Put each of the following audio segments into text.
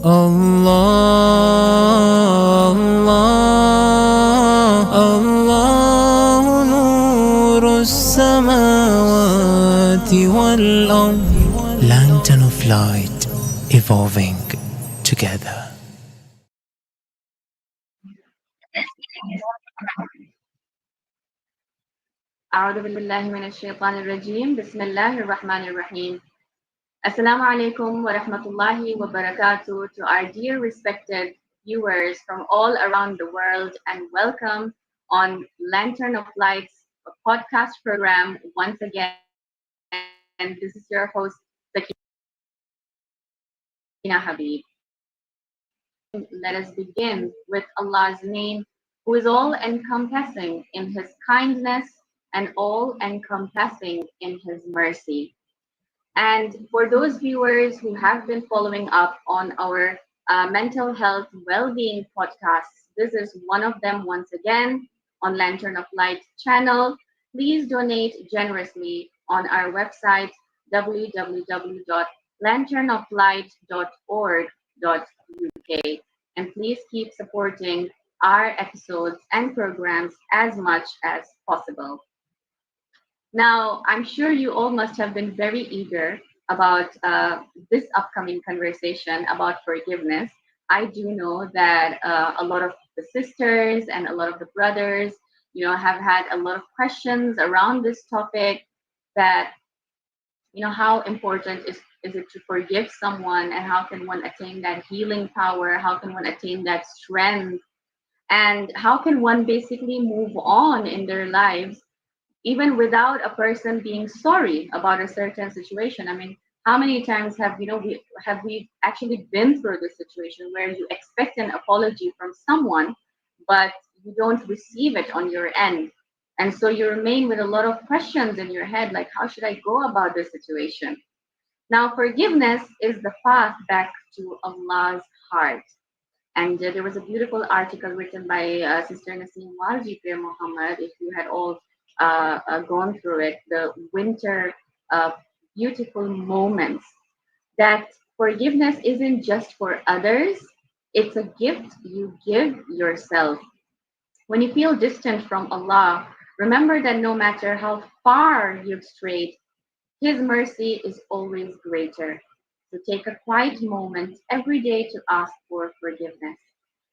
الله الله الله نور السماوات والأرض. Lantern of light, evolving together. أعوذ بالله من الشيطان الرجيم بسم الله الرحمن الرحيم. Assalamu alaikum wa rahmatullahi wa barakatuh to our dear respected viewers from all around the world, and welcome on Lantern of Lights, a podcast program once again. This is your host, Sakeena Habib. Let us begin with Allah's name, who is all encompassing in His kindness and all encompassing in His mercy. And for those viewers who have been following up on our mental health well-being podcasts, this is one of them once again on Lantern of Light channel. Please donate generously on our website www.lanternoflight.org.uk, and please keep supporting our episodes and programs as much as possible. Now, I'm sure you all must have been very eager about this upcoming conversation about forgiveness. I do know that a lot of the sisters and a lot of the brothers, have had a lot of questions around this topic, that, how important is it to forgive someone, and how can one attain that healing power? How can one attain that strength? And how can one basically move on in their lives even without a person being sorry about a certain situation? I mean, how many times have we actually been through this situation where you expect an apology from someone, but you don't receive it on your end, and so you remain with a lot of questions in your head, like, how should I go about this situation? Now, forgiveness is the path back to Allah's heart. And there was a beautiful article written by Sister Naseem Walji Muhammad. If you had all gone through it, the winter beautiful moments, that forgiveness isn't just for others, it's a gift you give yourself. When you feel distant from Allah, remember that no matter how far you've strayed, His mercy is always greater. So take a quiet moment every day to ask for forgiveness.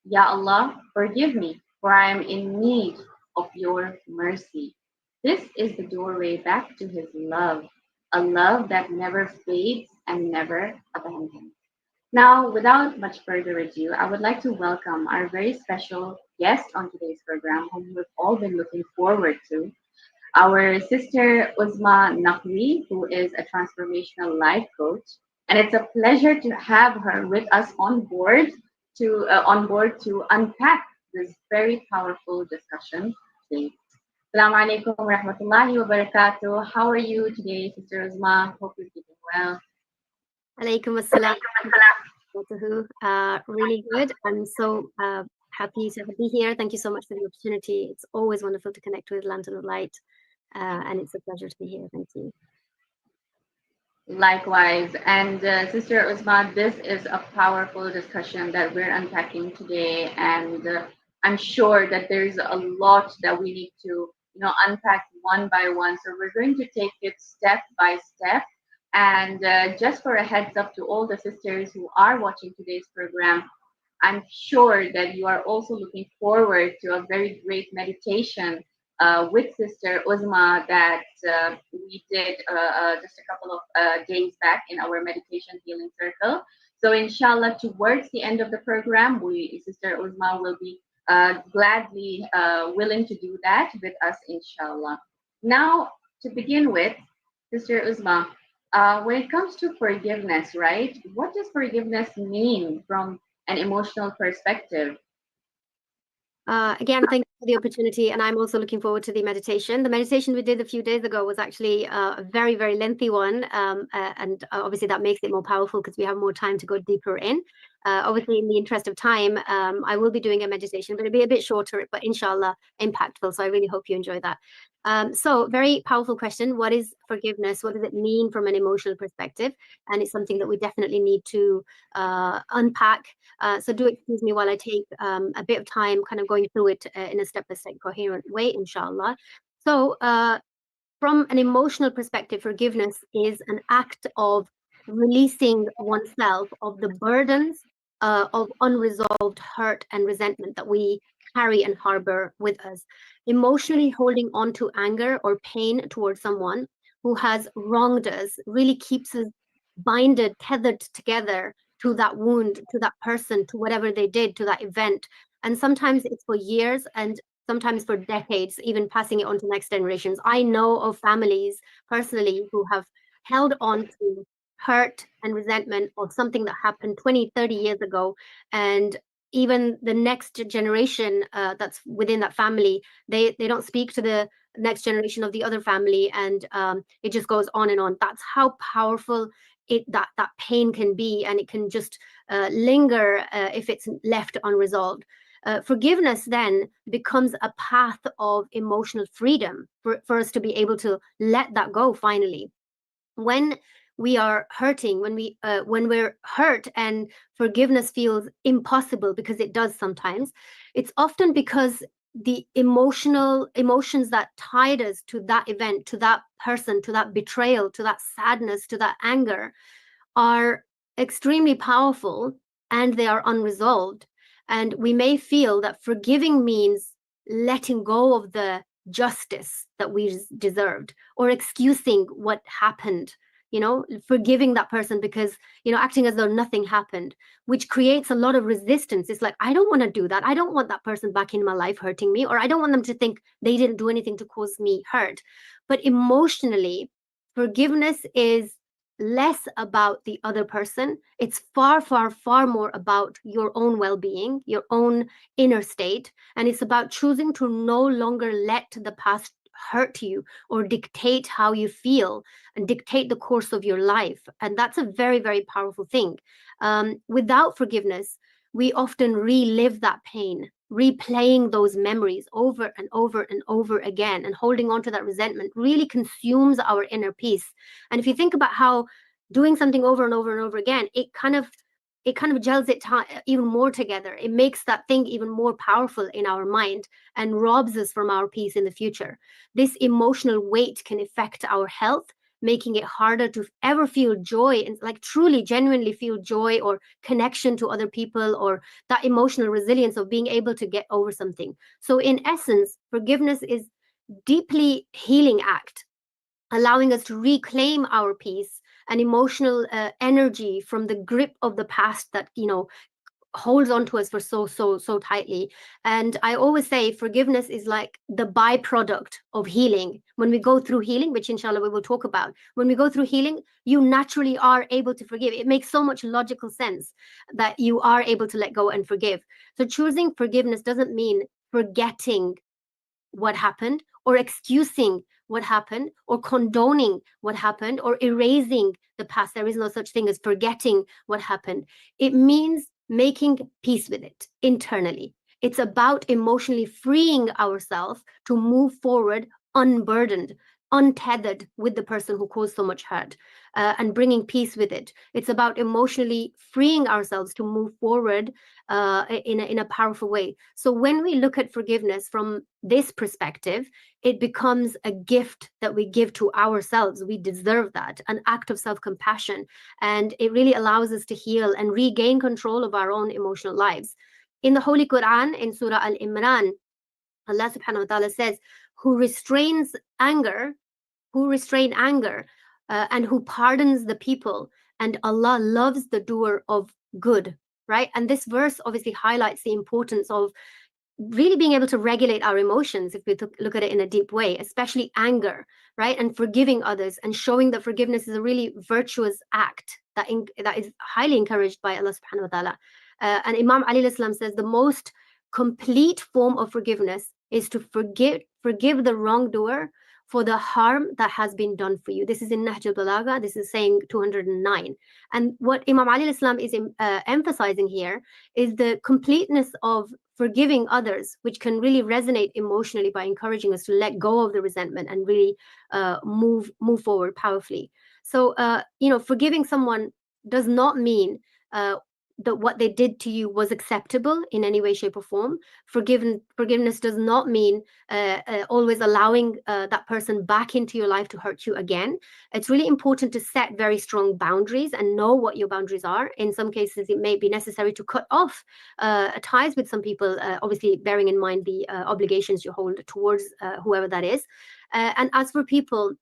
Ya Allah, forgive me, for I am in need of your mercy. This is the doorway back to His love, a love that never fades and never abandons. Now, without much further ado, I would like to welcome our very special guest on today's program, whom we've all been looking forward to, our sister Uzma Naqvi, who is a transformational life coach. And it's a pleasure to have her with us on board to unpack this very powerful discussion today. Assalamu alaikum wa rahmatullahi wa barakatuh. How are you today, Sister Uzma? Hope you're keeping well. Alaikum assalam. Really good. I'm so happy to be here. Thank you so much for the opportunity. It's always wonderful to connect with Lantern of Light, and it's a pleasure to be here. Thank you. Likewise. And Sister Uzma, this is a powerful discussion that we're unpacking today, and I'm sure that there's a lot that we need to unpack one by one. So we're going to take it step by step. And just for a heads up to all the sisters who are watching today's program, I'm sure that you are also looking forward to a very great meditation with Sister Uzma that we did just a couple of days back in our meditation healing circle. So inshallah, towards the end of the program, Sister Uzma will be gladly willing to do that with us, inshallah. Now, to begin with, Sister Uzma, when it comes to forgiveness, right? What does forgiveness mean from an emotional perspective? Again, thank you for the opportunity, and I'm also looking forward to the meditation. The meditation we did a few days ago was actually a very, very lengthy one, and obviously that makes it more powerful because we have more time to go deeper in. Obviously, in the interest of time, I will be doing a meditation, but it'll be a bit shorter, but inshallah, impactful. So I really hope you enjoy that. So very powerful question. What is forgiveness? What does it mean from an emotional perspective? And it's something that we definitely need to unpack. So do excuse me while I take a bit of time kind of going through it in a step-by-step coherent way, inshallah. So from an emotional perspective, forgiveness is an act of releasing oneself of the burdens of unresolved hurt and resentment that we carry and harbor with us. Emotionally holding on to anger or pain towards someone who has wronged us really keeps us binded, tethered together to that wound, to that person, to whatever they did, to that event. And sometimes it's for years and sometimes for decades, even passing it on to next generations. I know of families personally who have held on to hurt and resentment of something that happened 20, 30 years ago. And even the next generation that's within that family, they don't speak to the next generation of the other family. And it just goes on and on. That's how powerful that pain can be. And it can just linger if it's left unresolved. Forgiveness then becomes a path of emotional freedom for us to be able to let that go finally. When we are hurting, when we're hurt and forgiveness feels impossible, because it does sometimes, it's often because the emotions that tied us to that event, to that person, to that betrayal, to that sadness, to that anger are extremely powerful and they are unresolved. And we may feel that forgiving means letting go of the justice that we deserved or excusing what happened, forgiving that person because, acting as though nothing happened, which creates a lot of resistance. It's like, I don't want to do that. I don't want that person back in my life hurting me, or I don't want them to think they didn't do anything to cause me hurt. But emotionally, forgiveness is less about the other person. It's far, far, far more about your own well-being, your own inner state. And it's about choosing to no longer let the past hurt you or dictate how you feel and dictate the course of your life. And that's a very, very powerful thing. Without forgiveness, we often relive that pain, replaying those memories over and over and over again, and holding on to that resentment really consumes our inner peace. And if you think about how doing something over and over and over again, it kind of gels it even more together. It makes that thing even more powerful in our mind and robs us from our peace in the future. This emotional weight can affect our health, making it harder to ever feel joy and like truly, genuinely feel joy or connection to other people, or that emotional resilience of being able to get over something. So in essence, forgiveness is deeply healing act, allowing us to reclaim our peace and emotional energy from the grip of the past that, holds on to us for so tightly. And I always say forgiveness is like the byproduct of healing. When we go through healing, which inshallah we will talk about, when we go through healing, you naturally are able to forgive. It makes so much logical sense that you are able to let go and forgive. So choosing forgiveness doesn't mean forgetting what happened or excusing what happened or condoning what happened or erasing the past. There is no such thing as forgetting what happened. It means making peace with it internally. It's about emotionally freeing ourselves to move forward unburdened, untethered with the person who caused so much hurt, and bringing peace with it. It's about emotionally freeing ourselves to move forward in a powerful way. So when we look at forgiveness from this perspective, it becomes a gift that we give to ourselves. We deserve that, an act of self-compassion. And it really allows us to heal and regain control of our own emotional lives. In the Holy Quran, in Surah Al-Imran, Allah subhanahu wa ta'ala says, who restrain anger, and who pardons the people, and Allah loves the doer of good, right? And this verse obviously highlights the importance of really being able to regulate our emotions if we look at it in a deep way, especially anger, right? And forgiving others and showing that forgiveness is a really virtuous act that is highly encouraged by Allah subhanahu wa ta'ala. And Imam Ali Islam says the most complete form of forgiveness is to forgive the wrongdoer for the harm that has been done for you. This is in Nahj al-Balagha. This is saying 209. And what Imam Ali al-Islam is emphasizing here is the completeness of forgiving others, which can really resonate emotionally by encouraging us to let go of the resentment and really move forward powerfully. So, forgiving someone does not mean that what they did to you was acceptable in any way, shape, or form. Forgiveness does not mean always allowing that person back into your life to hurt you again. It's really important to set very strong boundaries and know what your boundaries are. In some cases, it may be necessary to cut off ties with some people, obviously bearing in mind the obligations you hold towards whoever that is. And as for people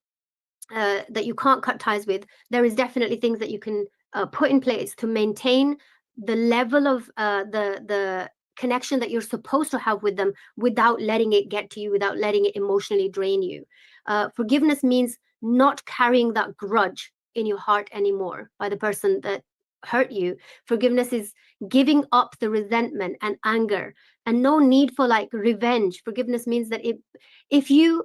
that you can't cut ties with, there is definitely things that you can put in place to maintain the level of the connection that you're supposed to have with them without letting it get to you, without letting it emotionally drain you. Forgiveness means not carrying that grudge in your heart anymore by the person that hurt you. Forgiveness is giving up the resentment and anger, and no need for like revenge. Forgiveness means that if you,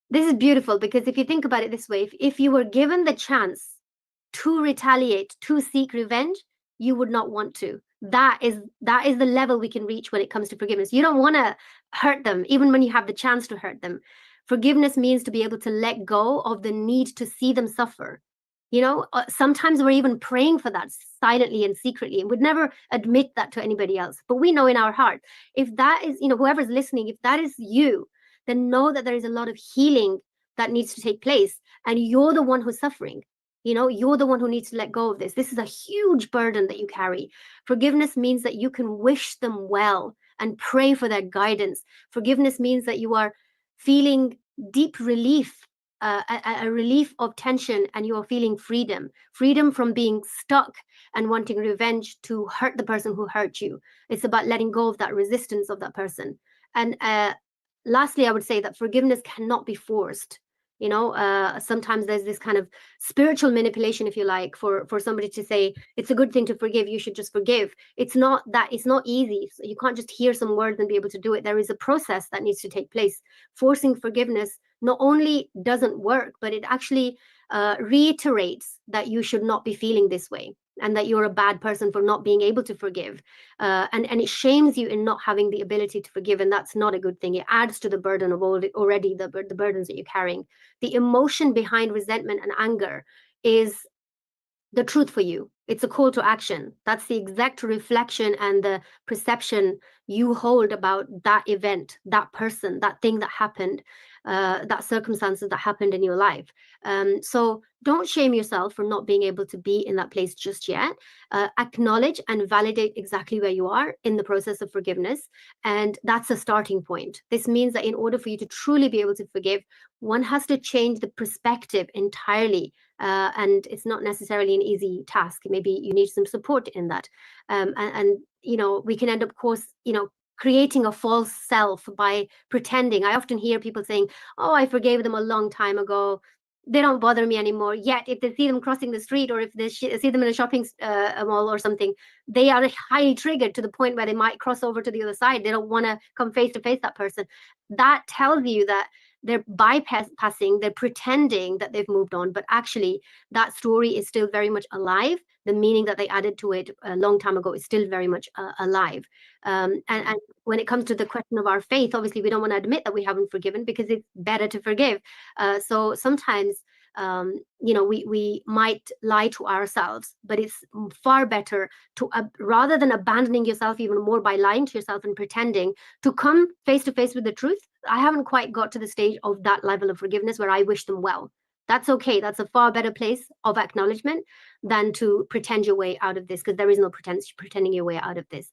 this is beautiful, because if you think about it this way, if you were given the chance to retaliate, to seek revenge, you would not want to. That is the level we can reach when it comes to forgiveness. You don't want to hurt them, even when you have the chance to hurt them. Forgiveness means to be able to let go of the need to see them suffer. Sometimes we're even praying for that silently and secretly, and would never admit that to anybody else. But we know in our heart, if that is, whoever's listening, if that is you, then know that there is a lot of healing that needs to take place, and you're the one who's suffering. You're the one who needs to let go of this. This is a huge burden that you carry. Forgiveness means that you can wish them well and pray for their guidance. Forgiveness means that you are feeling deep relief, a relief of tension, and you are feeling freedom from being stuck and wanting revenge to hurt the person who hurt you. It's about letting go of that resistance of that person. And lastly, I would say that forgiveness cannot be forced. Sometimes there's this kind of spiritual manipulation, if you like, for somebody to say it's a good thing to forgive, you should just forgive. It's not that. It's not easy. So you can't just hear some words and be able to do it. There is a process that needs to take place. Forcing forgiveness not only doesn't work, but it actually reiterates that you should not be feeling this way, and that you're a bad person for not being able to forgive. And it shames you in not having the ability to forgive, and that's not a good thing. It adds to the burden of already the burdens that you're carrying. The emotion behind resentment and anger is the truth for you. It's a call to action. That's the exact reflection and the perception you hold about that event, that person, that thing that happened, that circumstances that happened in your life. So don't shame yourself for not being able to be in that place just yet. Acknowledge and validate exactly where you are in the process of forgiveness. And that's a starting point. This means that in order for you to truly be able to forgive, one has to change the perspective entirely. And it's not necessarily an easy task. Maybe you need some support in that. And we can end up, of course, creating a false self by pretending. I often hear people saying, oh, I forgave them a long time ago. They don't bother me anymore. Yet, if they see them crossing the street, or if they see them in a shopping mall or something, they are highly triggered to the point where they might cross over to the other side. They don't want to come face to face that person. That tells you that they're bypassing, they're pretending that they've moved on, but actually that story is still very much alive. The meaning that they added to it a long time ago is still very much alive. And when it comes to the question of our faith, obviously we don't want to admit that we haven't forgiven, because it's better to forgive. So sometimes we might lie to ourselves, but it's far better to, rather than abandoning yourself even more by lying to yourself and pretending, to come face to face with the truth. I haven't quite got to the stage of that level of forgiveness where I wish them well. That's okay. That's a far better place of acknowledgement than to pretend your way out of this, because there is no pretending your way out of this.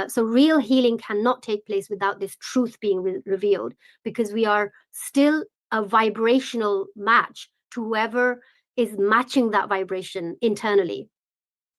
So real healing cannot take place without this truth being revealed, because we are still a vibrational match to whoever is matching that vibration internally.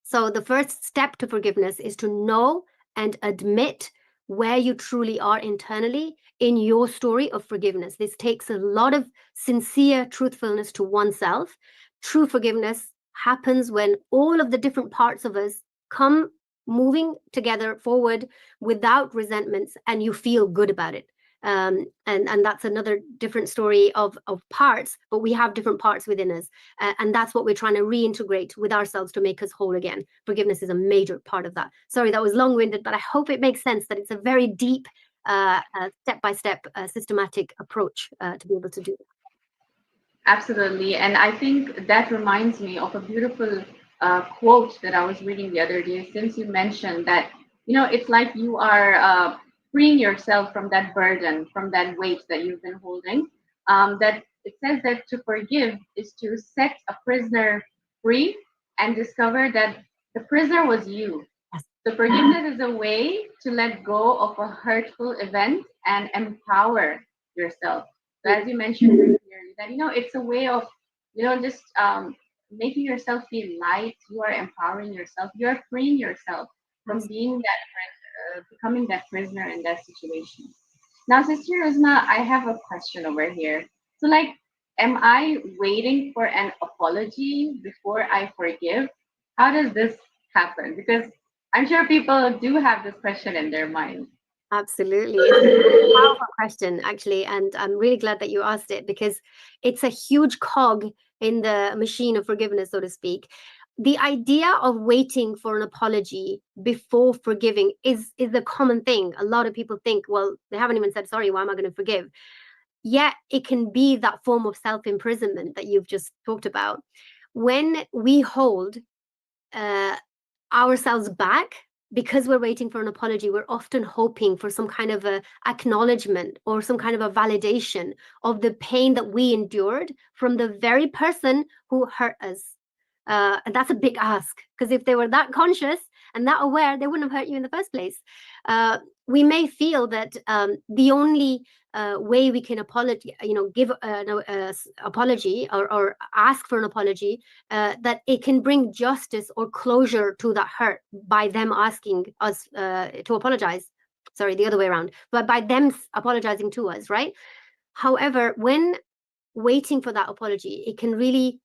So the first step to forgiveness is to know and admit where you truly are internally in your story of forgiveness. This takes a lot of sincere truthfulness to oneself. True forgiveness happens when all of the different parts of us come moving together forward without resentments, and you feel good about it. And that's another different story of parts, but we have different parts within us. And that's what we're trying to reintegrate with ourselves to make us whole again. Forgiveness is a major part of that. Sorry, that was long-winded, but I hope it makes sense that it's a very deep, step-by-step, systematic approach to be able to do that. Absolutely. And I think that reminds me of a beautiful quote that I was reading the other day, since you mentioned that, it's like you are freeing yourself from that burden, from that weight that you've been holding. That it says that to forgive is to set a prisoner free and discover that the prisoner was you. So forgiveness is a way to let go of a hurtful event and empower yourself. So as you mentioned earlier, that it's a way of just making yourself feel light. You are empowering yourself. You are freeing yourself from being that becoming that prisoner in that situation. Now, Sister Uzma, I have a question over here. So, like, am I waiting for an apology before I forgive? How does this happen? Because I'm sure people do have this question in their mind. Absolutely. It's a powerful question, actually. And I'm really glad that you asked it, because it's a huge cog in the machine of forgiveness, so to speak. The idea of waiting for an apology before forgiving is the common thing. A lot of people think, well, they haven't even said sorry, why am I going to forgive? Yet it can be that form of self-imprisonment that you've just talked about. When we hold ourselves back because we're waiting for an apology, we're often hoping for some kind of a acknowledgement or some kind of a validation of the pain that we endured from the very person who hurt us. And that's a big ask, because if they were that conscious and that aware, they wouldn't have hurt you in the first place. We may feel that the only way we can give an apology or ask for an apology, that it can bring justice or closure to that hurt by them asking us to apologize. Sorry, the other way around, but by them apologizing to us, right? However, when waiting for that apology, it can really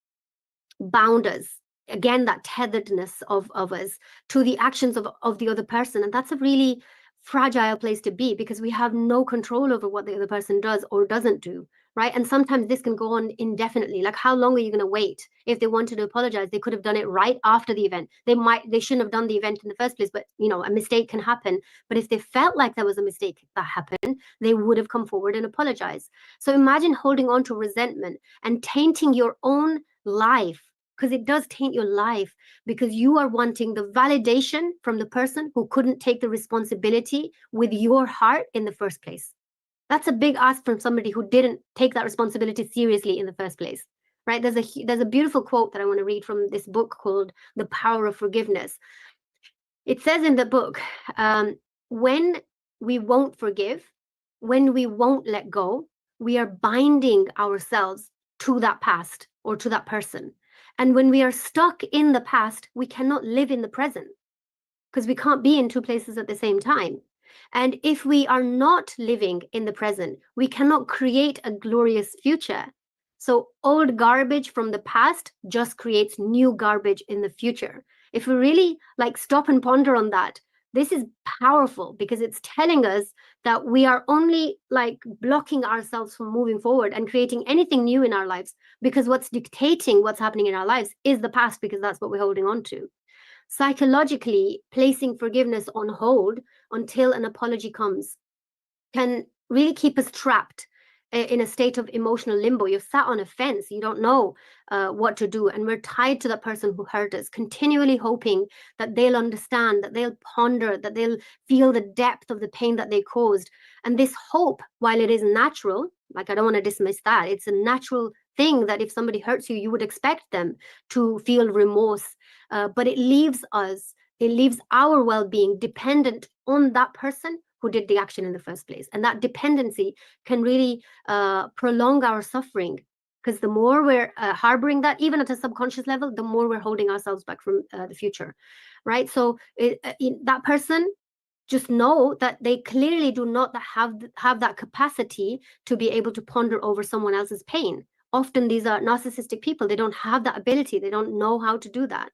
bound us, again, that tetheredness of us to the actions of the other person. And that's a really fragile place to be, because we have no control over what the other person does or doesn't do, right? And sometimes this can go on indefinitely. Like, how long are you going to wait? If they wanted to apologize, they could have done it right after the event. They shouldn't have done the event in the first place, but a mistake can happen. But if they felt like there was a mistake that happened, they would have come forward and apologized. So imagine holding on to resentment and tainting your own life, because it does taint your life, because you are wanting the validation from the person who couldn't take the responsibility with your heart in the first place. That's a big ask from somebody who didn't take that responsibility seriously in the first place, right? There's a beautiful quote that I want to read from this book called The Power of Forgiveness. It says in the book, when we won't forgive, when we won't let go, we are binding ourselves to that past or to that person. And when we are stuck in the past, we cannot live in the present, because we can't be in two places at the same time. And if we are not living in the present, we cannot create a glorious future. So old garbage from the past just creates new garbage in the future. If we really stop and ponder on that, this is powerful, because it's telling us that we are only blocking ourselves from moving forward and creating anything new in our lives, because what's dictating what's happening in our lives is the past, because that's what we're holding on to. Psychologically, placing forgiveness on hold until an apology comes can really keep us trapped in a state of emotional limbo. You're sat on a fence, you don't know what to do, and we're tied to that person who hurt us, continually hoping that they'll understand, that they'll ponder, that they'll feel the depth of the pain that they caused. And this hope, while it is natural, I don't want to dismiss that, it's a natural thing that if somebody hurts you, you would expect them to feel remorse, but it leaves our well-being dependent on that person who did the action in the first place. And that dependency can really prolong our suffering, because the more we're harboring that, even at a subconscious level, the more we're holding ourselves back from the future, right? So that person, just know that they clearly do not have that capacity to be able to ponder over someone else's pain. Often these are narcissistic people. They don't have that ability. They don't know how to do that.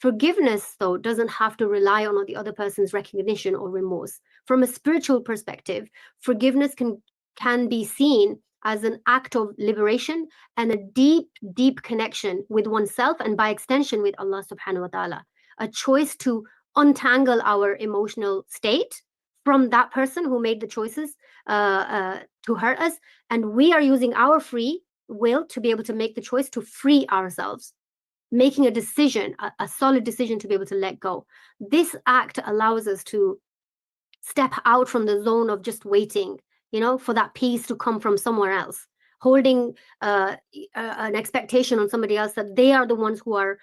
Forgiveness, though, doesn't have to rely on the other person's recognition or remorse. From a spiritual perspective, forgiveness can can be seen as an act of liberation and a deep, deep connection with oneself and by extension with Allah subhanahu wa ta'ala. A choice to untangle our emotional state from that person who made the choices to hurt us. And we are using our free will to be able to make the choice to free ourselves, making a decision, a solid decision to be able to let go. This act allows us to step out from the zone of just waiting, for that peace to come from somewhere else, holding an expectation on somebody else that they are the ones who are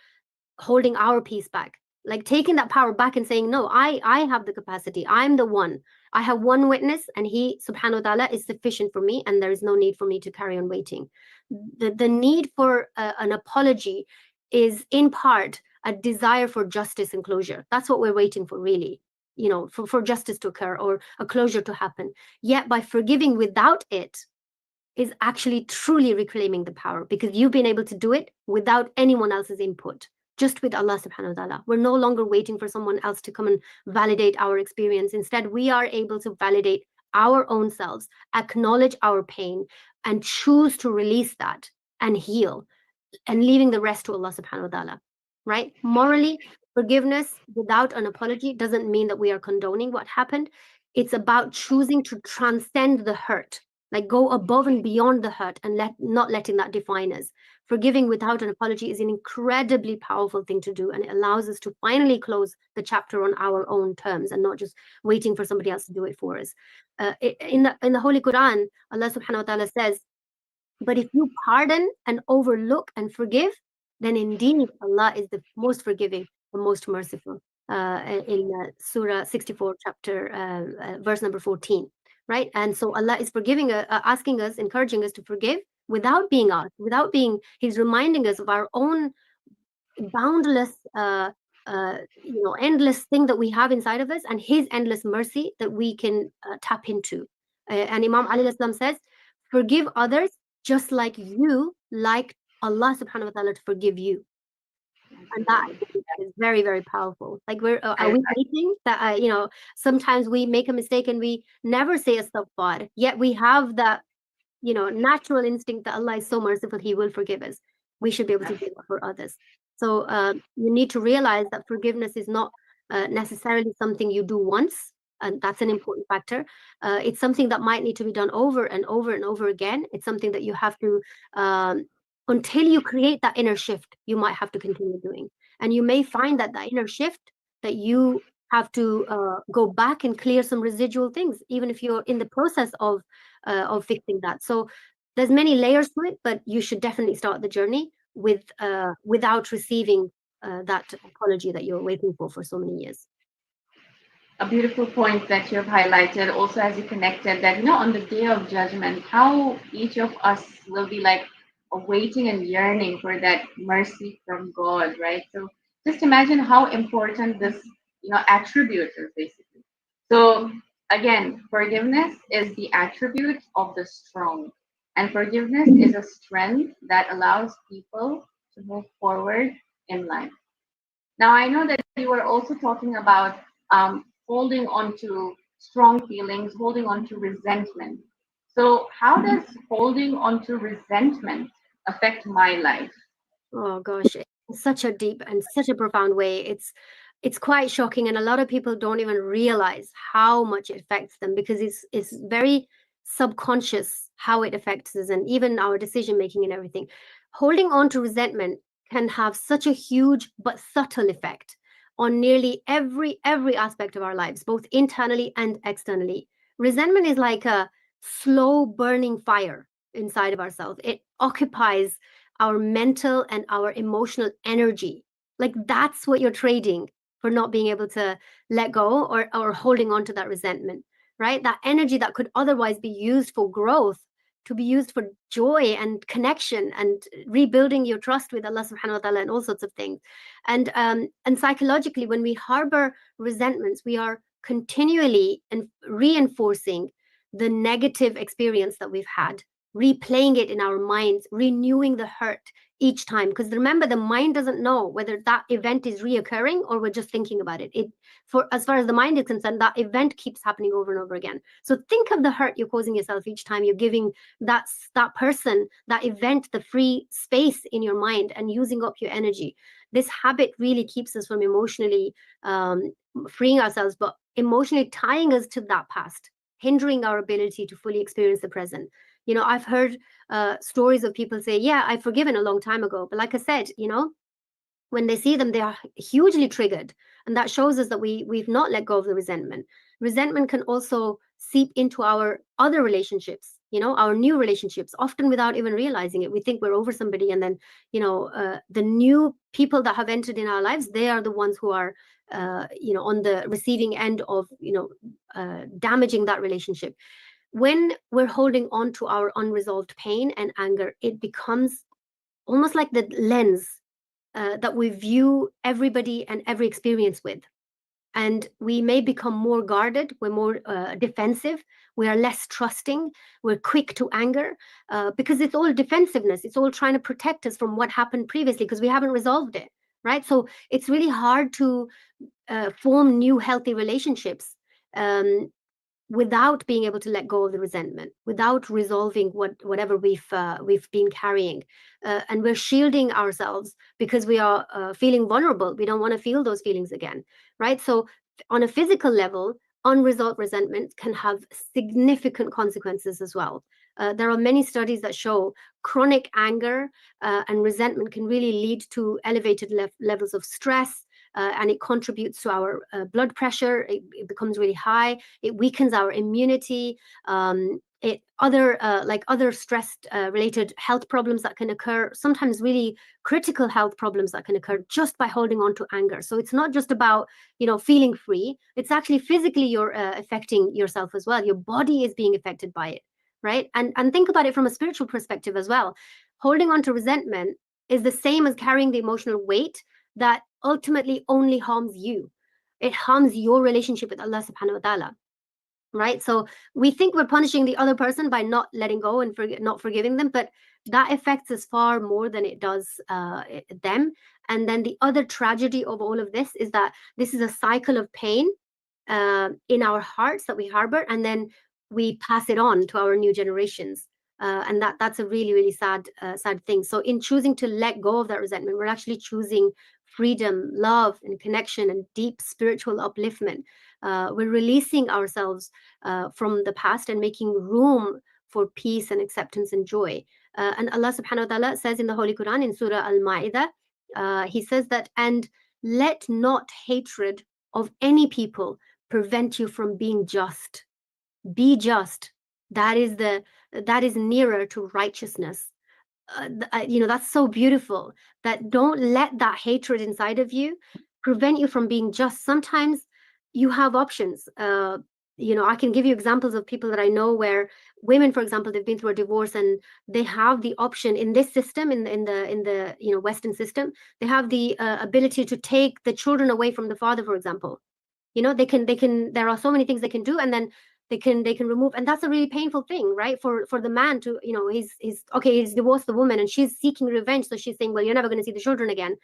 holding our peace back. Like taking that power back and saying, no, I have the capacity. I'm the one. I have one witness, and he, subhanahu wa ta'ala, is sufficient for me, and there is no need for me to carry on waiting. The need for an apology is in part a desire for justice and closure. That's what we're waiting for, really, for justice to occur or a closure to happen. Yet by forgiving without it is actually truly reclaiming the power, because you've been able to do it without anyone else's input, just with Allah subhanahu wa ta'ala. We're no longer waiting for someone else to come and validate our experience. Instead, we are able to validate our own selves, acknowledge our pain, and choose to release that and heal, and leaving the rest to Allah subhanahu wa ta'ala, right? Morally, forgiveness without an apology doesn't mean that we are condoning what happened. It's about choosing to transcend the hurt, like go above and beyond the hurt and not letting that define us. Forgiving without an apology is an incredibly powerful thing to do, and it allows us to finally close the chapter on our own terms and not just waiting for somebody else to do it for us. In the Holy Quran, Allah subhanahu wa ta'ala says, but if you pardon and overlook and forgive, then indeed Allah is the most forgiving, the most merciful. In Surah 64, chapter verse number 14, right? And so Allah is forgiving, asking us, encouraging us to forgive without being asked, He's reminding us of our own boundless, endless thing that we have inside of us, and His endless mercy that we can tap into. And Imam Ali Islam says, forgive others just like you like Allah subhanahu wa ta'ala to forgive you. And that is very, very powerful. Like are we waiting that, sometimes we make a mistake and we never say astaghfar, yet we have that, natural instinct that Allah is so merciful, He will forgive us. We should be able to do that for others. So you need to realize that forgiveness is not necessarily something you do once. And that's an important factor. It's something that might need to be done over and over and over again. It's something that you have to, until you create that inner shift, you might have to continue doing. And you may find that inner shift, that you have to go back and clear some residual things, even if you're in the process of fixing that. So there's many layers to it, but you should definitely start the journey without receiving that apology that you're waiting for so many years. A beautiful point that you've highlighted also, as you connected that, on the day of judgment, how each of us will be like waiting and yearning for that mercy from God, right? So just imagine how important this, attribute is basically. So again, forgiveness is the attribute of the strong, and forgiveness is a strength that allows people to move forward in life. Now, I know that you were also talking about holding on to strong feelings, holding on to resentment. So how does holding on to resentment affect my life? Oh gosh, in such a deep and such a profound way. It's quite shocking, and a lot of people don't even realize how much it affects them, because it's very subconscious how it affects us, and even our decision making and everything. Holding on to resentment can have such a huge but subtle effect on nearly every aspect of our lives, both internally and externally. Resentment is like a slow burning fire inside of ourselves. It occupies our mental and our emotional energy. Like that's what you're trading for not being able to let go or holding on to that resentment, right? That energy that could otherwise be used for growth, to be used for joy and connection and rebuilding your trust with Allah subhanahu wa ta'ala and all sorts of things. And psychologically, when we harbor resentments, we are continually and reinforcing the negative experience that we've had, replaying it in our minds, renewing the hurt each time, because remember, the mind doesn't know whether that event is reoccurring or we're just thinking about it. For as far as the mind is concerned, that event keeps happening over and over again. So think of the hurt you're causing yourself each time you're giving that person, that event, the free space in your mind and using up your energy. This habit really keeps us from emotionally freeing ourselves, but emotionally tying us to that past, hindering our ability to fully experience the present. I've heard stories of people say, yeah, I've forgiven a long time ago. But like I said, when they see them, they are hugely triggered. And that shows us that we've not let go of the resentment. Resentment can also seep into our other relationships, our new relationships, often without even realizing it. We think we're over somebody, and then, the new people that have entered in our lives, they are the ones who are, on the receiving end of, damaging that relationship. When we're holding on to our unresolved pain and anger, it becomes almost like the lens that we view everybody and every experience with. And we may become more guarded, we're more defensive, we are less trusting, we're quick to anger, because it's all defensiveness. It's all trying to protect us from what happened previously because we haven't resolved it, right? So it's really hard to form new healthy relationships without being able to let go of the resentment, without resolving whatever we've been carrying, and we're shielding ourselves because we are feeling vulnerable. We don't want to feel those feelings again, right? So, on a physical level, unresolved resentment can have significant consequences as well. There are many studies that show chronic anger and resentment can really lead to elevated levels of stress, and it contributes to our blood pressure. It becomes really high. It weakens our immunity. Other stress related health problems that can occur, sometimes really critical health problems that can occur just by holding on to anger. So it's not just about feeling free. It's actually physically you're affecting yourself as well. Your body is being affected by it, right? And think about it from a spiritual perspective as well. Holding on to resentment is the same as carrying the emotional weight that ultimately only harms you. It harms your relationship with Allah subhanahu wa ta'ala, right? So we think we're punishing the other person by not letting go and not forgiving them, but that affects us far more than it does them. And then the other tragedy of all of this is that this is a cycle of pain in our hearts that we harbor, and then we pass it on to our new generations. And that's a really, really sad thing. So in choosing to let go of that resentment, we're actually choosing freedom, love, and connection, and deep spiritual upliftment. We're releasing ourselves from the past and making room for peace and acceptance and joy. And Allah subhanahu wa ta'ala says in the Holy Quran, in Surah Al-Ma'idah, He says that, and let not hatred of any people prevent you from being just. Be just. That is nearer to righteousness. That's so beautiful. That don't let that hatred inside of you prevent you from being just. Sometimes you have options. I can give you examples of people that I know where women, for example, they've been through a divorce and they have the option in this system, in the Western system, they have the ability to take the children away from the father, for example. They can. There are so many things they can do, and then they can remove, and that's a really painful thing, right? For the man to, he's divorced the woman and she's seeking revenge, so she's saying, well, you're never going to see the children again.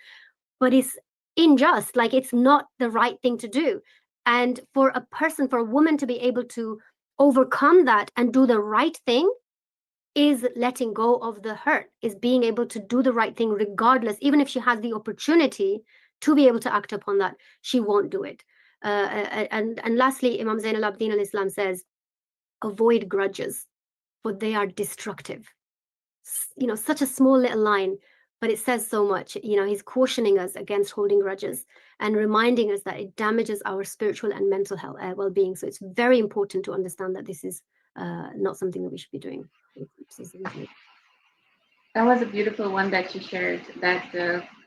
But it's unjust. Like, it's not the right thing to do. And for a woman to be able to overcome that and do the right thing is letting go of the hurt, is being able to do the right thing regardless. Even if she has the opportunity to be able to act upon that, she won't do it. And lastly, Imam Zain al-Abidin al-Islam says, avoid grudges, for they are destructive. Such a small little line, but it says so much. He's cautioning us against holding grudges and reminding us that it damages our spiritual and mental health, well-being. So it's very important to understand that this is not something that we should be doing. That was a beautiful one that you shared. That,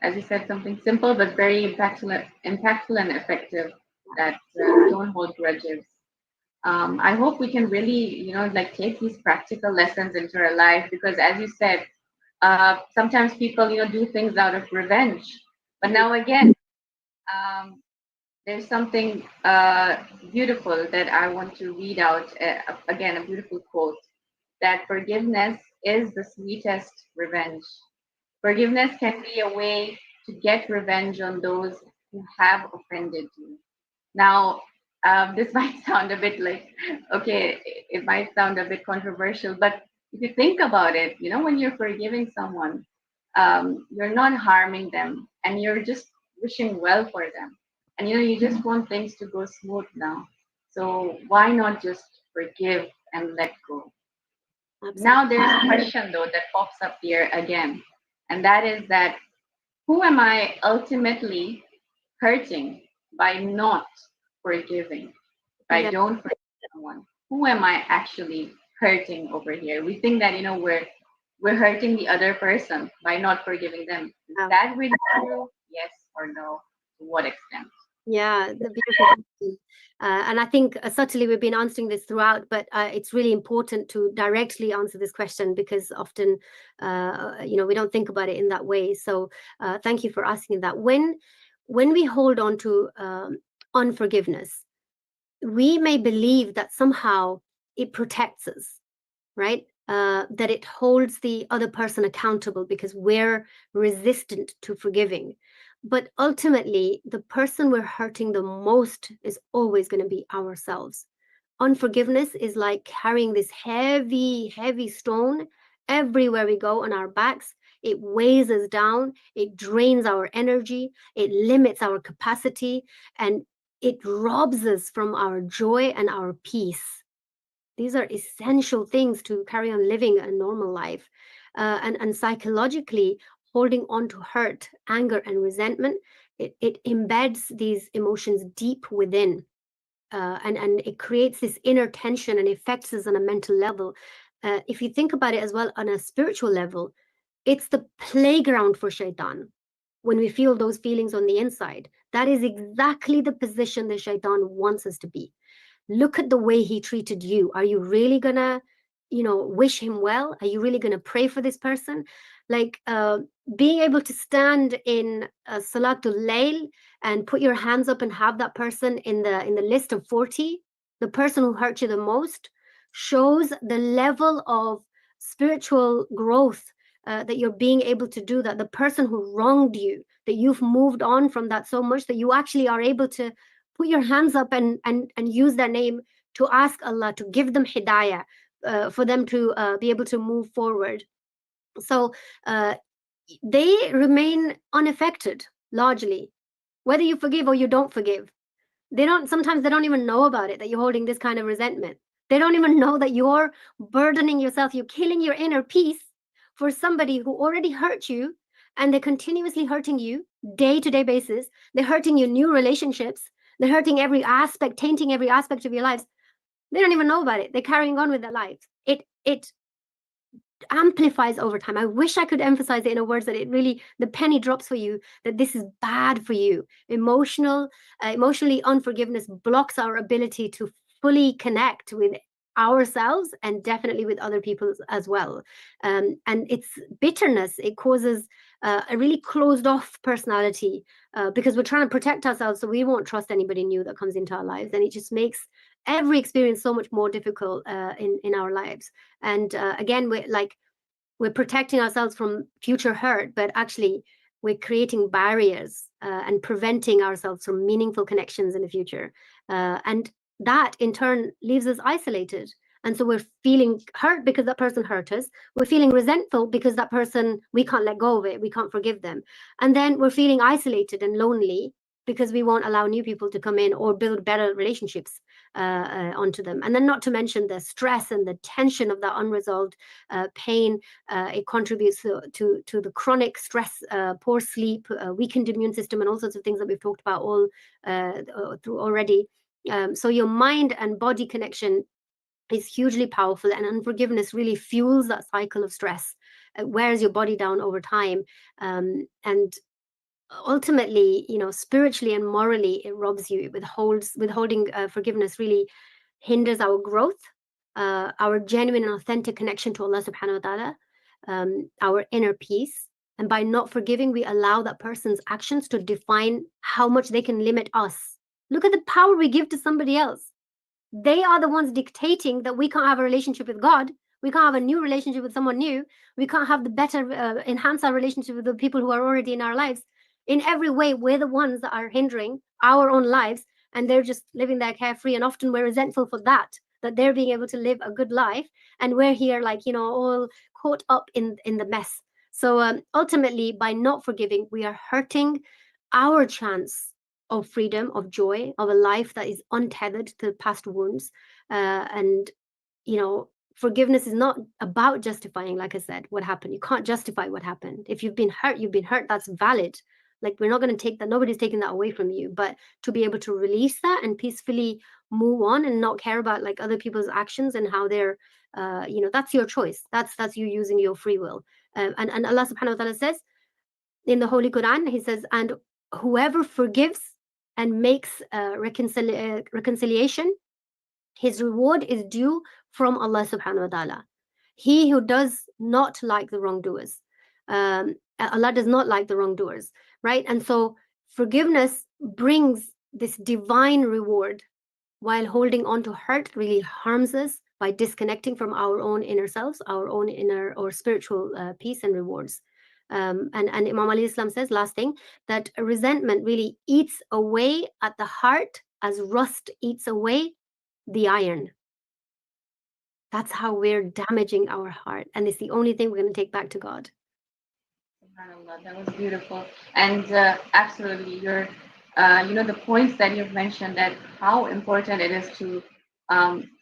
as you said, something simple but very impactful and effective. That don't hold grudges. I hope we can really, take these practical lessons into our life, because, as you said, sometimes people, do things out of revenge. But now again, there's something beautiful that I want to read out. Again, a beautiful quote, that forgiveness is the sweetest revenge. Forgiveness can be a way to get revenge on those who have offended you. Now, this might sound a bit like, okay, it might sound a bit controversial, but if you think about it, when you're forgiving someone, you're not harming them and you're just wishing well for them. And, you just want things to go smooth now. So why not just forgive and let go? Absolutely. Now, there's a question, though, that pops up here again. And that is that who am I ultimately hurting by not forgiving? If I Yeah. don't forgive someone, who am I actually hurting over here? We think that we're hurting the other person by not forgiving them. Is Yeah. that really true? Yes or no? To what extent? Yeah, the beautiful question. And I think subtly we've been answering this throughout, but it's really important to directly answer this question because often, we don't think about it in that way. So thank you for asking that. When we hold on to unforgiveness, we may believe that somehow it protects us, right? That it holds the other person accountable because we're resistant to forgiving. But ultimately, the person we're hurting the most is always going to be ourselves. Unforgiveness is like carrying this heavy, heavy stone everywhere we go on our backs. It weighs us down, it drains our energy, it limits our capacity, and it robs us from our joy and our peace. These are essential things to carry on living a normal life. And psychologically, holding on to hurt, anger, and resentment, it embeds these emotions deep within. And it creates this inner tension and affects us on a mental level. If you think about it as well on a spiritual level, it's the playground for shaitan. When we feel those feelings on the inside, that is exactly the position that shaitan wants us to be. Look at the way he treated you. Are you really gonna, wish him well? Are you really gonna pray for this person? Like being able to stand in Salatul Layl and put your hands up and have that person in the list of 40, the person who hurt you the most, shows the level of spiritual growth that you're being able to do that. The person who wronged you, that you've moved on from that so much that you actually are able to put your hands up and use their name to ask Allah to give them hidayah, for them to be able to move forward. So they remain unaffected largely, whether you forgive or you don't forgive. Sometimes they don't even know about it, that you're holding this kind of resentment. They don't even know that you're burdening yourself, you're killing your inner peace for somebody who already hurt you, and they're continuously hurting you day-to-day basis. They're hurting your new relationships. They're hurting every aspect, tainting every aspect of your lives. They don't even know about it. They're carrying on with their lives. It amplifies over time. I wish I could emphasize it in a words that it really, the penny drops for you, that this is bad for you. Emotionally unforgiveness blocks our ability to fully connect with ourselves and definitely with other people as well. And it's bitterness. It causes a really closed off personality because we're trying to protect ourselves so we won't trust anybody new that comes into our lives. And it just makes every experience so much more difficult in our lives. And again, we're protecting ourselves from future hurt, but actually we're creating barriers and preventing ourselves from meaningful connections in the future. And that in turn leaves us isolated. And so we're feeling hurt because that person hurt us. We're feeling resentful because that person, we can't let go of it. We can't forgive them. And then we're feeling isolated and lonely because we won't allow new people to come in or build better relationships onto them. And then not to mention the stress and the tension of that unresolved pain. It contributes to the chronic stress, poor sleep, weakened immune system, and all sorts of things that we've talked about all through already. So your mind and body connection is hugely powerful, and unforgiveness really fuels that cycle of stress. It wears your body down over time, and ultimately, spiritually and morally, it robs you. It withholding forgiveness really hinders our growth, our genuine and authentic connection to Allah subhanahu wa ta'ala, our inner peace. And by not forgiving, we allow that person's actions to define how much they can limit us. Look at the power we give to somebody else. They are the ones dictating that we can't have a relationship with God. We can't have a new relationship with someone new. We can't have the better, enhance our relationship with the people who are already in our lives. In every way, we're the ones that are hindering our own lives, and they're just living their carefree. And often we're resentful for that they're being able to live a good life, and we're here, like, all caught up in the mess. So ultimately, by not forgiving, we are hurting our chance of freedom, of joy, of a life that is untethered to past wounds. And forgiveness is not about justifying, like I said, what happened. You can't justify what happened. If you've been hurt, you've been hurt. That's valid. Like, we're not going to take that. Nobody's taking that away from you. But to be able to release that and peacefully move on and not care about like other people's actions and how they're, that's your choice. That's you using your free will. And Allah subhanahu wa ta'ala says in the Holy Quran, He says, and whoever forgives and makes reconciliation, his reward is due from Allah subhanahu wa ta'ala. He who does not like the wrongdoers. Allah does not like the wrongdoers, right? And so forgiveness brings this divine reward, while holding on to hurt really harms us by disconnecting from our own inner selves, our own inner or spiritual peace and rewards. And Imam Ali Islam says, last thing, that resentment really eats away at the heart as rust eats away the iron. That's how we're damaging our heart. And it's the only thing we're going to take back to God. SubhanAllah, that was beautiful. And absolutely, the points that you've mentioned, that how important it is to,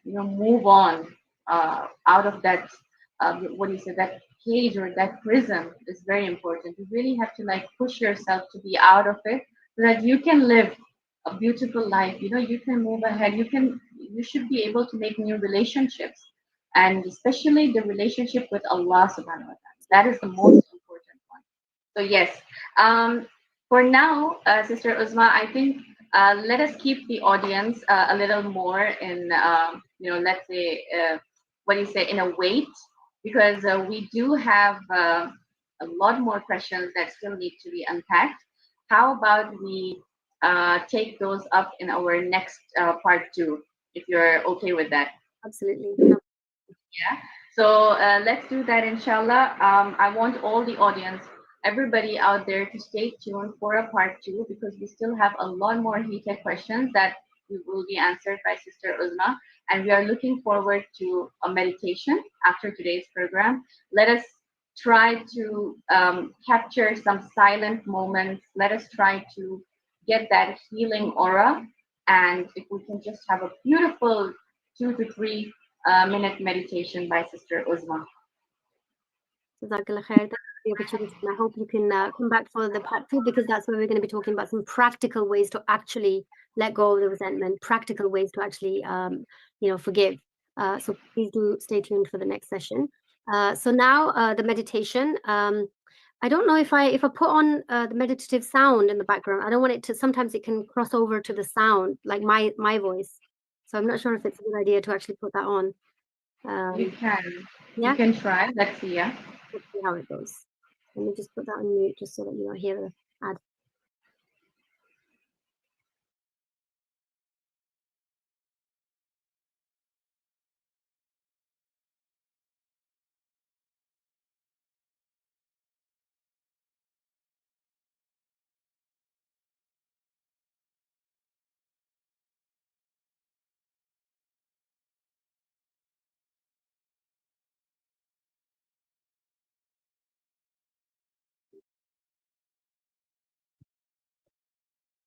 move on out of that, that cage or that prison is very important. You really have to like push yourself to be out of it so that you can live a beautiful life. You can move ahead. You should be able to make new relationships, and especially the relationship with Allah subhanahu wa ta'ala. That is the most important one. So yes, for now, Sister Uzma, I think let us keep the audience a little more in, let's say, in a wait, because we do have a lot more questions that still need to be unpacked. How about we take those up in our next part 2, if you're okay with that? Absolutely. Yeah. So let's do that, inshallah. I want all the audience, everybody out there, to stay tuned for a part 2, because we still have a lot more heated questions that will be answered by Sister Uzma. And we are looking forward to a meditation after today's program. Let us try to capture some silent moments. Let us try to get that healing aura. And if we can just have a beautiful 2 to 3 minute meditation by Sister Uzma. Jazakallah khair. Thank you for the opportunity. And I hope you can come back for the part 2, because that's where we're going to be talking about some practical ways to actually let go of the resentment, practical ways to actually, forgive. So please do stay tuned for the next session. So now the meditation. I don't know if I put on the meditative sound in the background. I don't want it to. Sometimes it can cross over to the sound, like my voice. So I'm not sure if it's a good idea to actually put that on. You can. Yeah? You can try. Let's see. Yeah. Let's see how it goes. Let me just put that on mute just so that you don't hear the ad.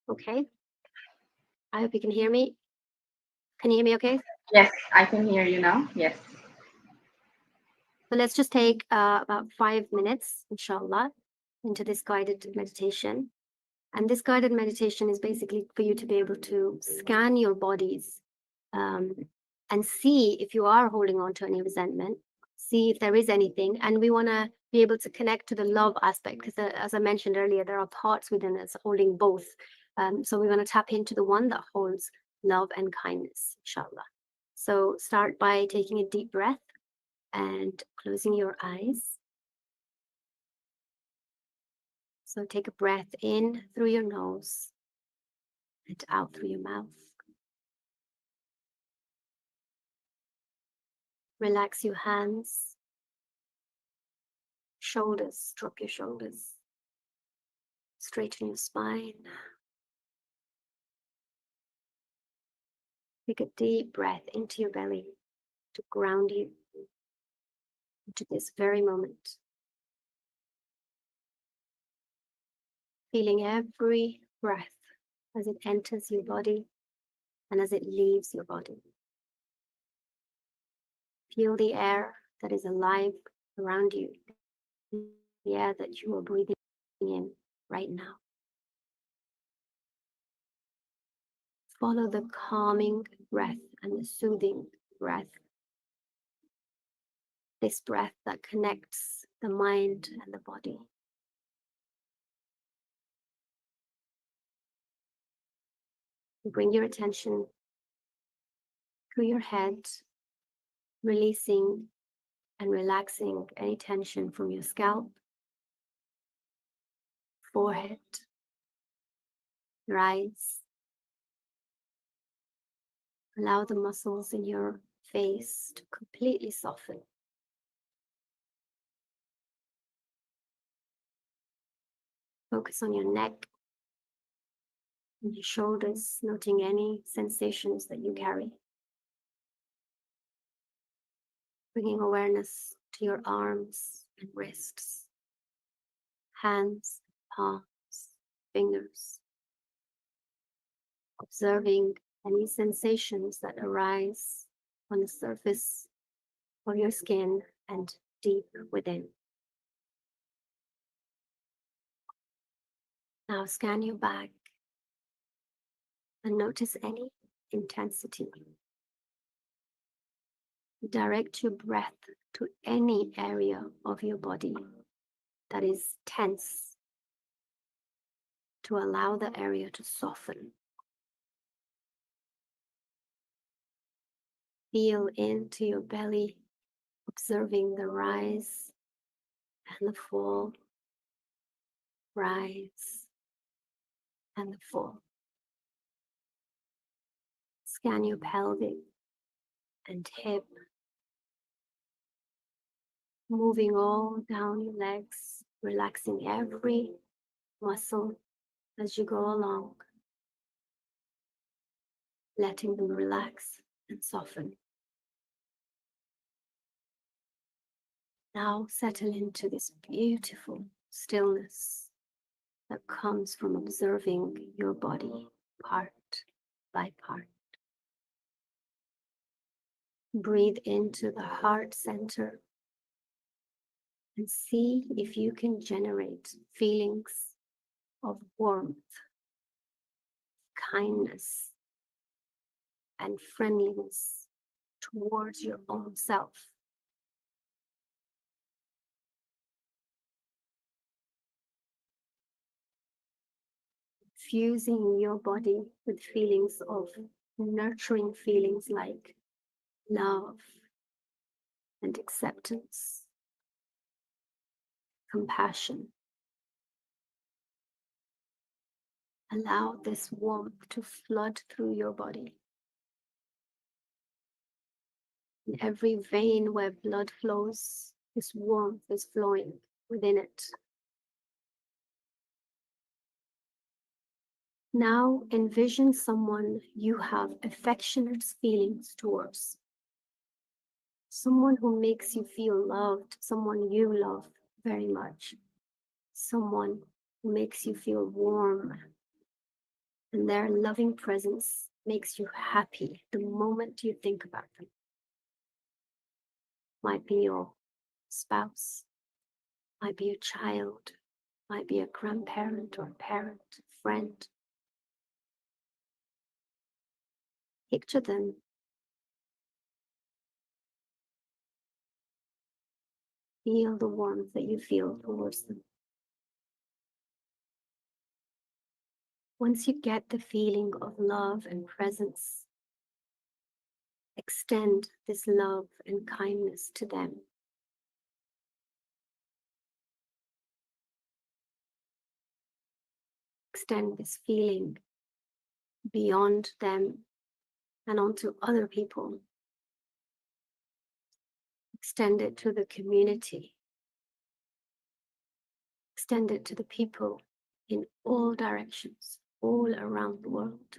Okay. I hope you can hear me. Can you hear me okay? Yes, I can hear you now. Yes. So let's just take about 5 minutes, inshallah, into this guided meditation. And this guided meditation is basically for you to be able to scan your bodies and see if you are holding on to any resentment, see if there is anything. And we want to be able to connect to the love aspect, because as I mentioned earlier, there are parts within us holding both. So we're going to tap into the one that holds love and kindness, inshallah. So start by taking a deep breath and closing your eyes. So take a breath in through your nose and out through your mouth. Relax your hands, shoulders, drop your shoulders, straighten your spine. Take a deep breath into your belly to ground you into this very moment. Feeling every breath as it enters your body and as it leaves your body. Feel the air that is alive around you, the air that you are breathing in right now. Follow the calming breath and the soothing breath. This breath that connects the mind and the body. Bring your attention to your head, releasing and relaxing any tension from your scalp, forehead, your eyes. Allow the muscles in your face to completely soften. Focus on your neck and your shoulders, noting any sensations that you carry. Bringing awareness to your arms and wrists, hands, palms, fingers. Observing any sensations that arise on the surface of your skin and deep within. Now scan your back and notice any intensity. Direct your breath to any area of your body that is tense to allow the area to soften. Feel into your belly, observing the rise and the fall, rise and the fall. Scan your pelvic and hip, moving all down your legs, relaxing every muscle as you go along, letting them relax and soften. Now settle into this beautiful stillness that comes from observing your body part by part. Breathe into the heart center and see if you can generate feelings of warmth, kindness, and friendliness towards your own self. Fusing your body with feelings of nurturing feelings like love and acceptance, compassion. Allow this warmth to flood through your body. In every vein where blood flows, this warmth is flowing within it. Now envision someone you have affectionate feelings towards. Someone who makes you feel loved, someone you love very much. Someone who makes you feel warm. And their loving presence makes you happy the moment you think about them. Might be your spouse, might be a child, might be a grandparent or a parent, friend. Picture them. Feel the warmth that you feel towards them. Once you get the feeling of love and presence, extend this love and kindness to them. Extend this feeling beyond them and onto other people. Extend it to the community. Extend it to the people in all directions, all around the world,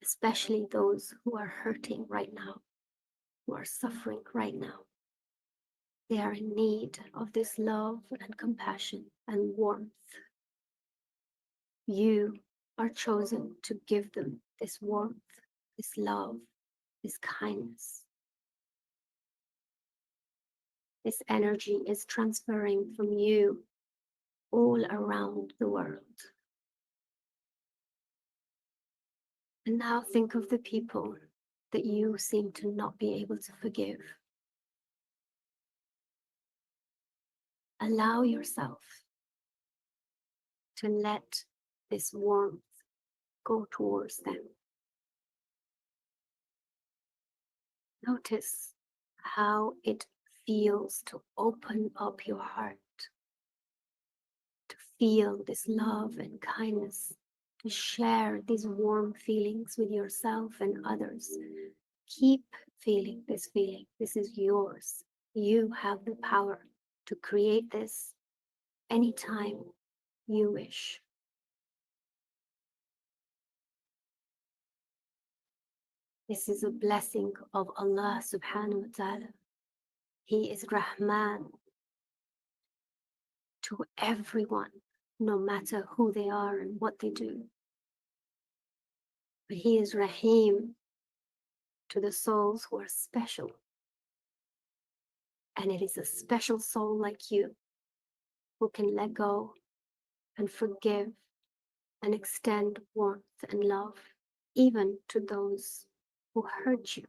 especially those who are hurting right now, who are suffering right now. They are in need of this love and compassion and warmth. You are chosen to give them this warmth, this love, this kindness. This energy is transferring from you all around the world. And now think of the people that you seem to not be able to forgive. Allow yourself to let this warmth go towards them. Notice how it feels to open up your heart, to feel this love and kindness, to share these warm feelings with yourself and others. Keep feeling this feeling. This is yours. You have the power to create this anytime you wish. This is a blessing of Allah subhanahu wa ta'ala. He is Rahman to everyone, no matter who they are and what they do. But He is Rahim to the souls who are special. And it is a special soul like you who can let go and forgive and extend warmth and love even to those who hurt you.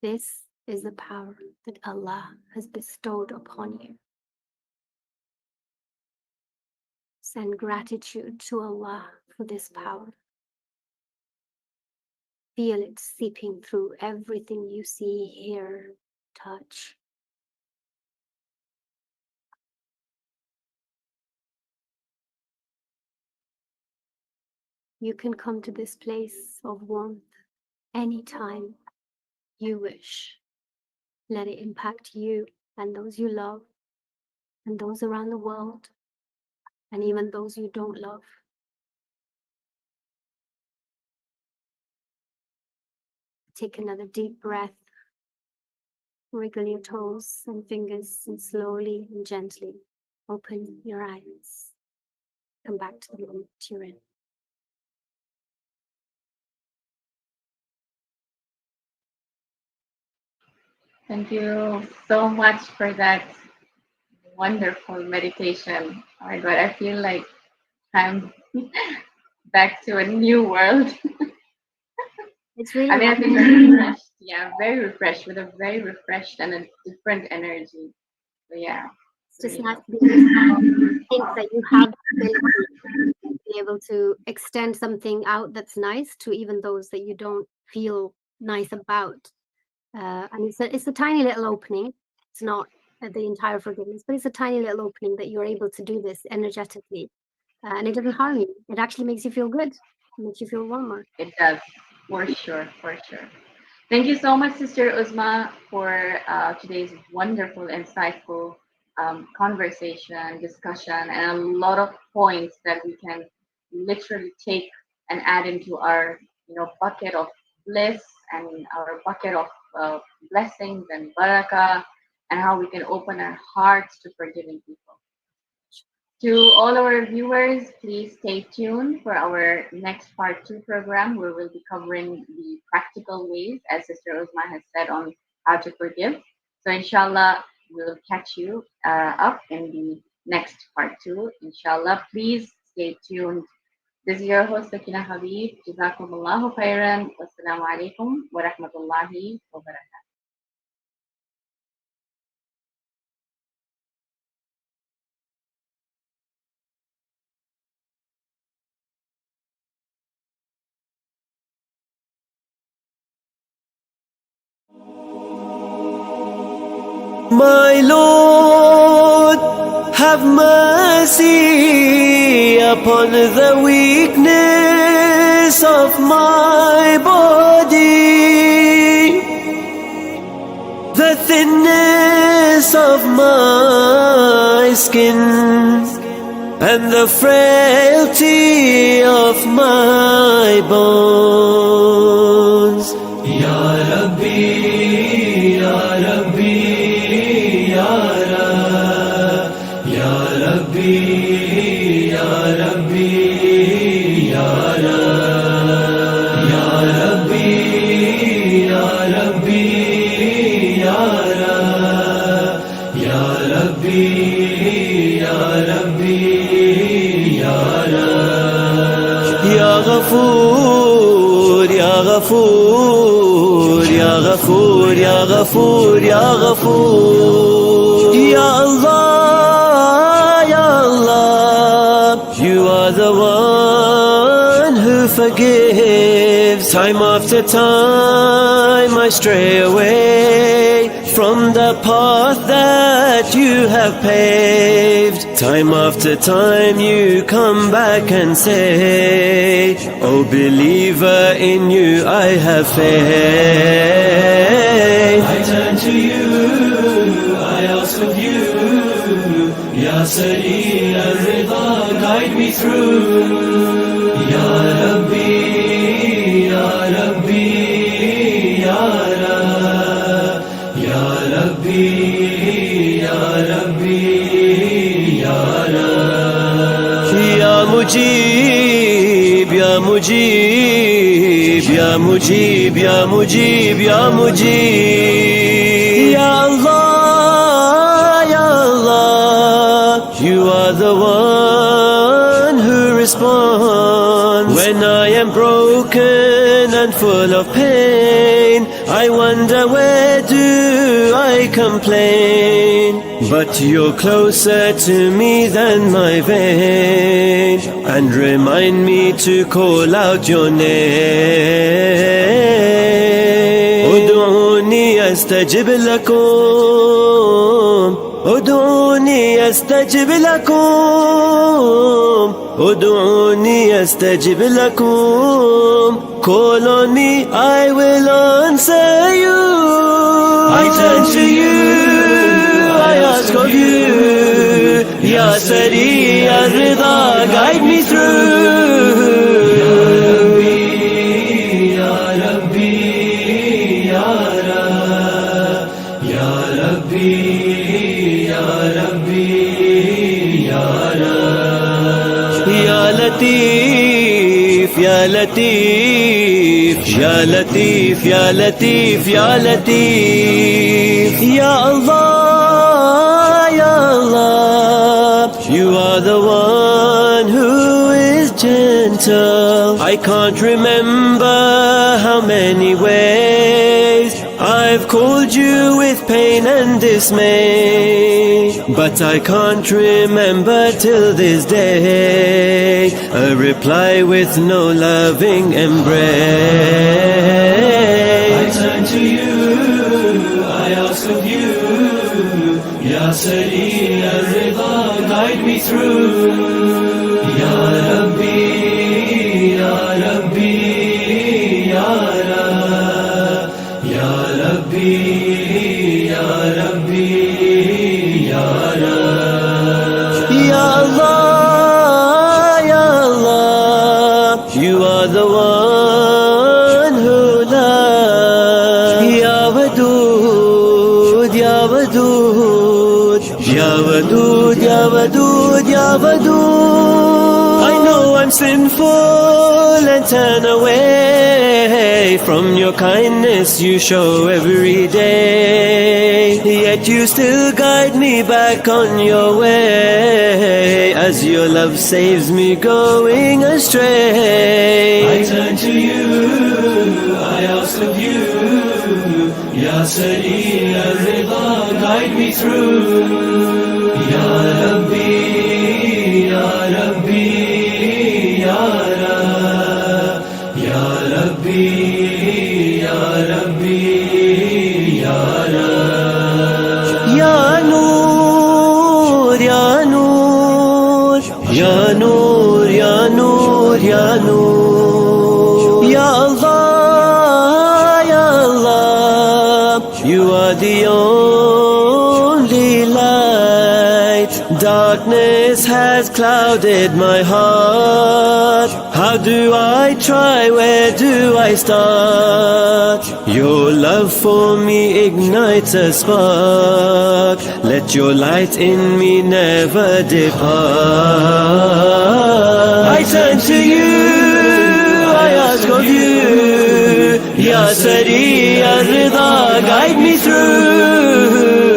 This is the power that Allah has bestowed upon you. Send gratitude to Allah for this power. Feel it seeping through everything you see, hear, touch. You can come to this place of warmth anytime you wish. Let it impact you and those you love, and those around the world, and even those you don't love. Take another deep breath. Wriggle your toes and fingers, and slowly and gently open your eyes. Come back to the moment you're in. Thank you so much for that wonderful meditation. Oh my God, I feel like I'm back to a new world. It's really I mean, I've been very refreshed. Yeah, very refreshed with a very refreshed and a different energy. So yeah, It's just really nice to be able to think that you have the ability to be able to extend something out that's nice to even those that you don't feel nice about. And it's a tiny little opening. It's not the entire forgiveness, but it's a tiny little opening that you're able to do this energetically. And it doesn't harm you. It actually makes you feel good. It makes you feel warmer. It does, for sure, for sure. Thank you so much, Sister Uzma, for today's wonderful, insightful conversation, discussion, and a lot of points that we can literally take and add into our, bucket of bliss and our bucket of blessings and barakah, and how we can open our hearts to forgiving people. To all our viewers, please stay tuned for our next part 2 program, where we'll be covering the practical ways, as Sister Uzma has said, on how to forgive. So inshallah, we'll catch you up in the next part 2. Inshallah, please stay tuned. This is your host, Sakeena Habib. Jazakumullahu khairan. Wassalamu alaikum wa rahmatullahi wa barakatuh. My Lord, have mercy upon the weakness of my body. thinness of my skin and the frailty of my bones. Ya Rabbi, Ya Rabbi, Ya Rab, Ya Rabbi, Ya Rabbi, Ya Rab, Ya Rabbi, Ya Rabbi, Ya Rab, Ya Rabbi, Ya Rabbi, Ya Rab. Ya Ghafoor, Ya Ghafoor, Ya Ghafoor, Ya Ghafoor, Ya Ghafoor. Ya Allah, Ya Allah, you are the one who forgives. Time after time I stray away from the path that you have paved. Time after time you come back and say, oh believer, in you I have faith. I turn to you, I ask of you, Ya Sari al-Rida, guide me through. Ya Rabbi, Ya Rabbi, Ya Rab, Ya Rabbi, Ya Rabbi, Ya Rab. Ya Mujib, Ya Mujib, Ya Mujib, Ya Mujib, Ya Mujib. Ya Allah, Ya Allah, you are the one who responds. When I am broken and full of pain, I wonder where do I complain. But you're closer to me than my vein, and remind me to call out your name. Ud'uni astajib lakum, Ud'uni astajib lakum, Ud'uni astajib lakum. Call on me, I will answer you. I turn to you, I ask of you, Ya Sari al-Rida, guide me through. Ya Rabbi, Ya Rabbi, Ya Rab, Ya Rabbi, Ya Rabbi, Ya Rab. Ya Latif, Ya Latif, Ya Latif, Ya Latif, Ya Latif. Ya Allah, Ya Allah, you are the one who is gentle. I can't remember how many ways I've called you with pain and dismay, but I can't remember till this day a reply with no loving embrace. I turn to you, I ask of you, Ya Sari al-Rida, guide me through. Ya Rabbi, Ya Rabbi, Ya Rab, Ya Rabbi, Ya Rabbi, Ya Rab. Ya Allah, Ya Allah, you are the one who loves. Ya Wadud, Ya Wadud, Ya Wadud, Ya Wadud, Ya Wadud. I know I'm sinful and turn away from your kindness you show every day, yet you still guide me back on your way, as your love saves me going astray. I turn to you, I ask of you, Ya Sari al-Rida, guide me through. Ya Rabbi, Ya Rabbi, Ya Rab, Ya Rabbi, Ya Rabbi, Ya Rab. Ya Noor, Ya Noor, Ya Noor, Ya Noor, Ya Noor. Ya Allah, Ya Allah, you are the only clouded my heart. How do I try, where do I start? Your love for me ignites a spark. Let your light in me never depart. I turn to you, I ask of you, Ya Sari Ya Rida, guide me through.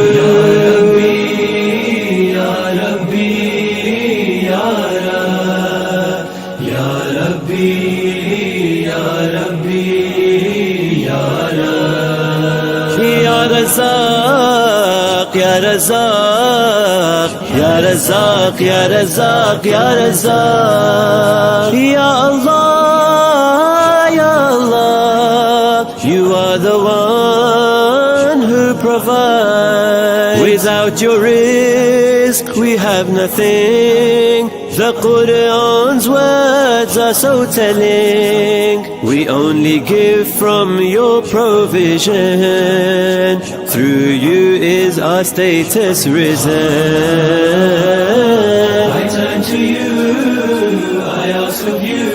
Ya Razak, Ya Razak, Ya Razak, Ya Razak. Ya Allah, Ya Allah, you are the one who provides. Without your rizq, we have nothing. The Quran's words are so telling. We only give from your provision. Through you is our status risen. I turn to you, I ask of you,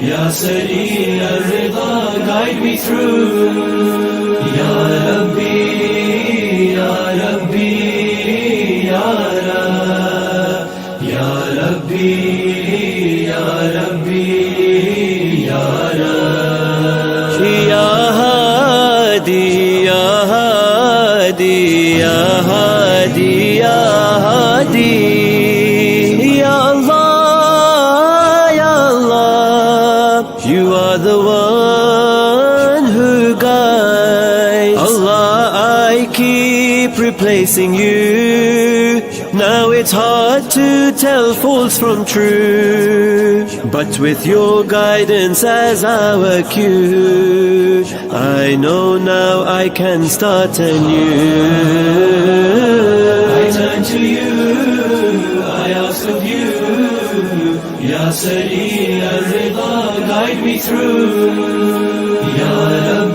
Ya Sari Ya Rida, guide me through. Ya Rabbi, Ya Rabbi, Ya Rab, Ya Rabbi, Ya Rabbi, Ya Rab. Ya Hadi, Ya Hadi, Ya Hadi, Ya Hadi. Ya Allah, Ya Allah, you are the one who guides. Allah, I keep replacing you. Now it's hard to tell false from true, but with your guidance as our cue, I know now I can start anew. I turn to you, I ask of you, Ya Sari Ya Rida, guide me through. Ya Rabbi.